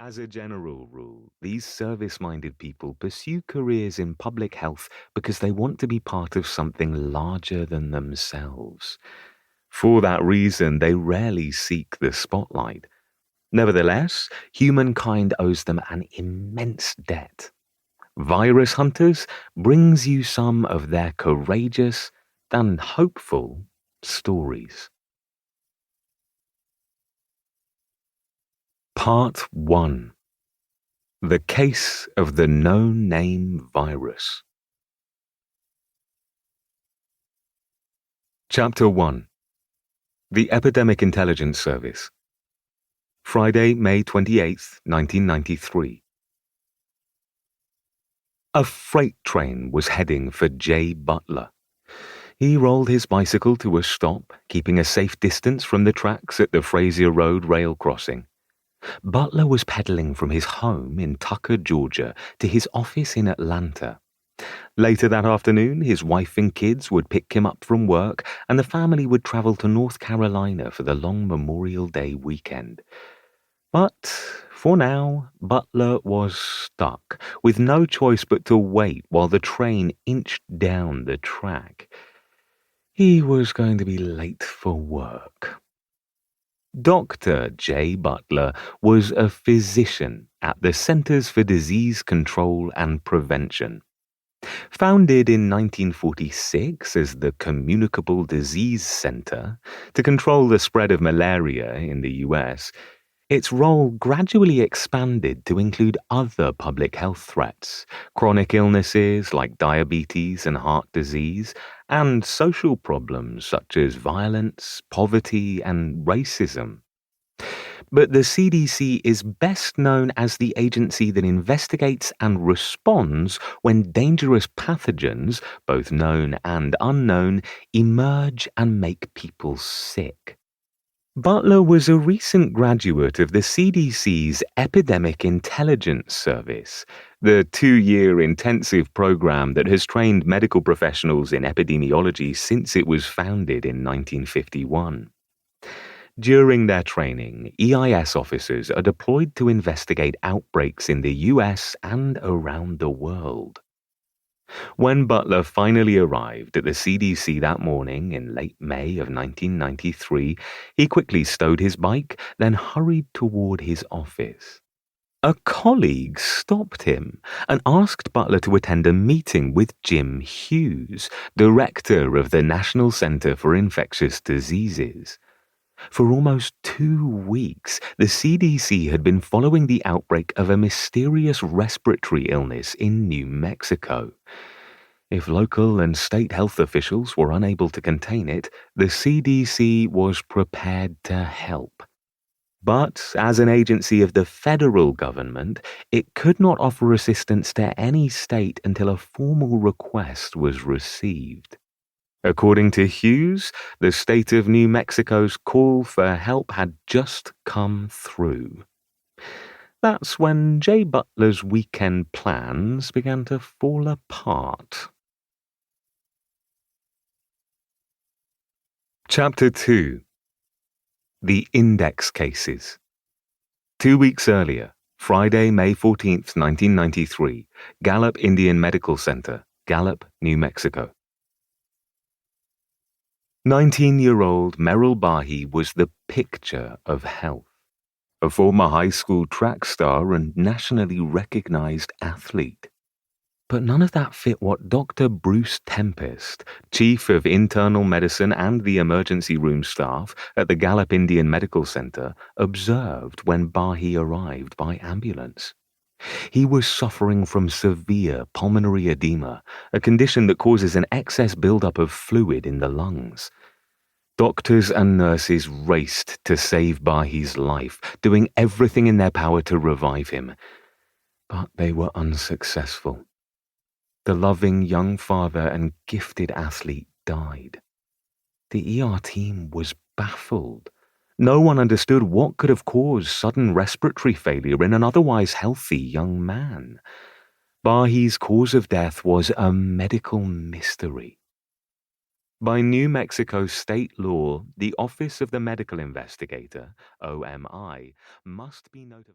As a general rule, these service-minded people pursue careers in public health because they want to be part of something larger than themselves. For that reason, they rarely seek the spotlight. Nevertheless, humankind owes them an immense debt. Virus Hunters brings you some of their courageous and hopeful stories. Part 1. The Case of the No-Name Virus. Chapter 1. The Epidemic Intelligence Service. Friday, May 28th, 1993. A freight train was heading for J. Butler. He rolled his bicycle to a stop, keeping a safe distance from the tracks at the Frazier Road rail crossing. Butler was pedaling from his home in Tucker, Georgia, to his office in Atlanta. Later that afternoon, his wife and kids would pick him up from work, and the family would travel to North Carolina for the long Memorial Day weekend. But for now, Butler was stuck, with no choice but to wait while the train inched down the track. He was going to be late for work. Dr. J. Butler was a physician at the Centers for Disease Control and Prevention. Founded in 1946 as the Communicable Disease Center to control the spread of malaria in the U.S., its role gradually expanded to include other public health threats, chronic illnesses like diabetes and heart disease, and social problems such as violence, poverty, and racism. But the CDC is best known as the agency that investigates and responds when dangerous pathogens, both known and unknown, emerge and make people sick. Butler was a recent graduate of the CDC's Epidemic Intelligence Service, the 2-year intensive program that has trained medical professionals in epidemiology since it was founded in 1951. During their training, EIS officers are deployed to investigate outbreaks in the US and around the world. When Butler finally arrived at the CDC that morning in late May of 1993, he quickly stowed his bike, then hurried toward his office. A colleague stopped him and asked Butler to attend a meeting with Jim Hughes, director of the National Center for Infectious Diseases. For almost 2 weeks, the CDC had been following the outbreak of a mysterious respiratory illness in New Mexico. If local and state health officials were unable to contain it, the CDC was prepared to help. But as an agency of the federal government, it could not offer assistance to any state until a formal request was received. According to Hughes, the state of New Mexico's call for help had just come through. That's when J. Butler's weekend plans began to fall apart. Chapter 2. The Index Cases. 2 weeks earlier, Friday, May 14th, 1993, Gallup Indian Medical Center, Gallup, New Mexico. 19-year-old Merrill Bahi was the picture of health. A former high school track star and nationally recognized athlete. But none of that fit what Dr. Bruce Tempest, chief of internal medicine and the emergency room staff at the Gallup Indian Medical Center, observed when Bahi arrived by ambulance. He was suffering from severe pulmonary edema, a condition that causes an excess buildup of fluid in the lungs. Doctors and nurses raced to save Bahi's life, doing everything in their power to revive him. But they were unsuccessful. The loving young father and gifted athlete died. The ER team was baffled. No one understood what could have caused sudden respiratory failure in an otherwise healthy young man. Bahi's cause of death was a medical mystery. By New Mexico state law, the Office of the Medical Investigator, OMI, must be notified.